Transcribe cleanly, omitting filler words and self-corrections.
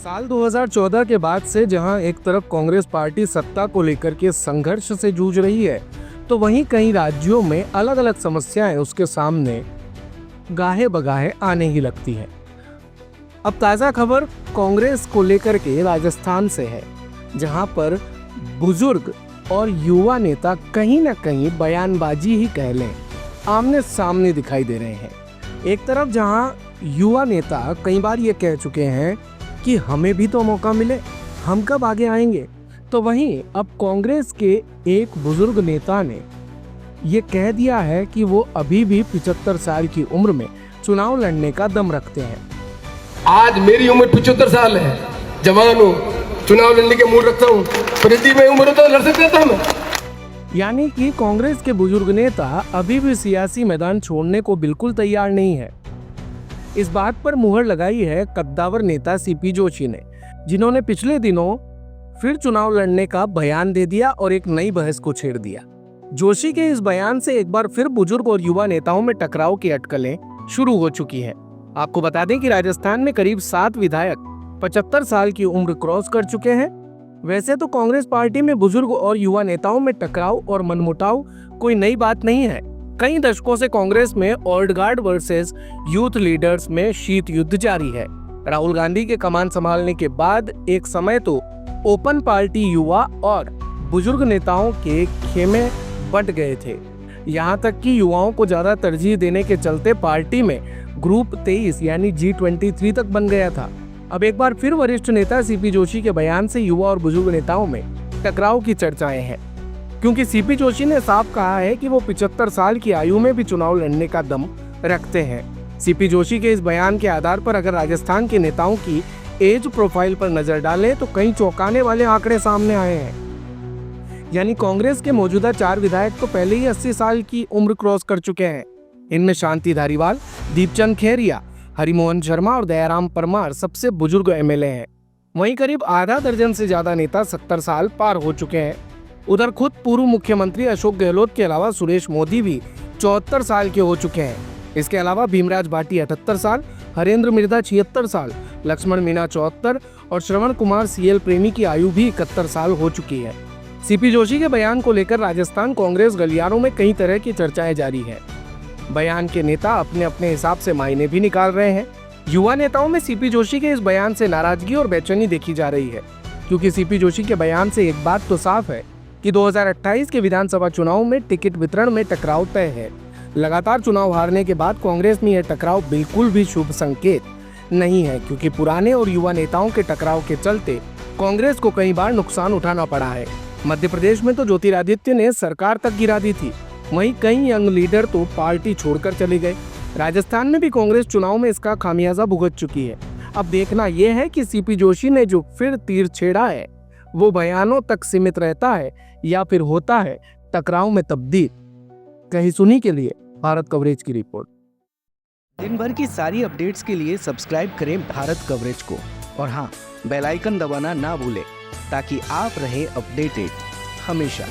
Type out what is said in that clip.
साल 2014 के बाद से जहां एक तरफ कांग्रेस पार्टी सत्ता को लेकर के संघर्ष से जूझ रही है, तो वहीं कई राज्यों में अलग अलग समस्याएं उसके सामने गाहे बगाहे आने ही लगती है। अब ताज़ा खबर कांग्रेस को लेकर के राजस्थान से है, जहां पर बुजुर्ग और युवा नेता कहीं ना कहीं बयानबाजी ही कह लें आमने सामने दिखाई दे रहे हैं। एक तरफ जहां युवा नेता कई बार ये कह चुके हैं कि हमें भी तो मौका मिले, हम कब आगे आएंगे, तो वहीं अब कांग्रेस के एक बुजुर्ग नेता ने ये कह दिया है कि वो अभी भी 75 साल की उम्र में चुनाव लड़ने का दम रखते हैं। आज मेरी उम्र 75 साल है, जवान हूँ, चुनाव लड़ने के मूड रखता हूँ, पर यदि मैं उम्र तो लड़ सकता था मैं। यानी कि कांग्रेस के बुजुर्ग नेता अभी भी सियासी मैदान छोड़ने को बिल्कुल तैयार नहीं है। इस बात पर मुहर लगाई है कद्दावर नेता सीपी जोशी ने, जिन्होंने पिछले दिनों फिर चुनाव लड़ने का बयान दे दिया और एक नई बहस को छेड़ दिया। जोशी के इस बयान से एक बार फिर बुजुर्ग और युवा नेताओं में टकराव की अटकलें शुरू हो चुकी है। आपको बता दें कि राजस्थान में करीब 7 विधायक 75 साल की उम्र क्रॉस कर चुके हैं। वैसे तो कांग्रेस पार्टी में बुजुर्ग और युवा नेताओं में टकराव और मनमुटाव कोई नई बात नहीं है। कई दशकों से कांग्रेस में old guard versus youth leaders में शीत युद्ध जारी है। राहुल गांधी के कमान संभालने के बाद एक समय तो ओपन पार्टी युवा और बुजुर्ग नेताओं के खेमे बंट गए थे। यहाँ तक कि युवाओं को ज्यादा तरजीह देने के चलते पार्टी में ग्रुप 23 यानी G23 तक बन गया था। अब एक बार फिर वरिष्ठ नेता सीपी जोशी के बयान से युवा और बुजुर्ग नेताओं में टकराव की चर्चाएं हैं, क्योंकि सीपी जोशी ने साफ कहा है कि वो 75 साल की आयु में भी चुनाव लड़ने का दम रखते हैं। सीपी जोशी के इस बयान के आधार पर अगर राजस्थान के नेताओं की एज प्रोफाइल पर नजर डालें तो कई चौंकाने वाले आंकड़े सामने आए हैं। यानी कांग्रेस के मौजूदा 4 विधायक तो पहले ही 80 साल की उम्र क्रॉस कर चुके हैं। इनमें शांति धारीवाल, दीपचंद खेरिया, हरिमोहन शर्मा और दयाराम परमार सबसे बुजुर्ग एमएलए हैं। वहीं करीब आधा दर्जन से ज्यादा नेता 70 साल पार हो चुके हैं। उधर खुद पूर्व मुख्यमंत्री अशोक गहलोत के अलावा सुरेश मोदी भी 74 साल के हो चुके हैं। इसके अलावा भीमराज भाटी 78 साल, हरेंद्र मिर्धा 76 साल, लक्ष्मण मीणा 74 और श्रवण कुमार सीएल प्रेमी की आयु भी 71 साल हो चुकी है। सीपी जोशी के बयान को लेकर राजस्थान कांग्रेस गलियारों में कई तरह की चर्चाएं जारी है। बयान के नेता अपने अपने हिसाब से मायने भी निकाल रहे हैं। युवा नेताओं में सीपी जोशी के इस बयान से नाराजगी और बेचैनी देखी जा रही है, क्योंकि सीपी जोशी के बयान से एक बात तो साफ है कि 2028 के विधानसभा चुनाव में टिकट वितरण में टकराव तय है। लगातार चुनाव हारने के बाद कांग्रेस में यह टकराव बिल्कुल भी शुभ संकेत नहीं है, क्योंकि पुराने और युवा नेताओं के टकराव के चलते कांग्रेस को कई बार नुकसान उठाना पड़ा है। मध्य प्रदेश में तो ज्योतिरादित्य ने सरकार तक गिरा दी थी, वहीं कई यंग लीडर तो पार्टी छोड़कर चले गए। राजस्थान में भी कांग्रेस चुनाव में इसका खामियाजा भुगत चुकी है। अब देखना यह है कि सीपी जोशी ने जो फिर तीर छेड़ा है वो बयानों तक सीमित रहता है या फिर होता है टकराव में तब्दील। कहीं सुनी के लिए भारत कवरेज की रिपोर्ट। दिन भर की सारी अपडेट्स के लिए सब्सक्राइब करें भारत कवरेज को और हाँ, बेल आइकन दबाना ना भूलें ताकि आप रहे अपडेटेड हमेशा।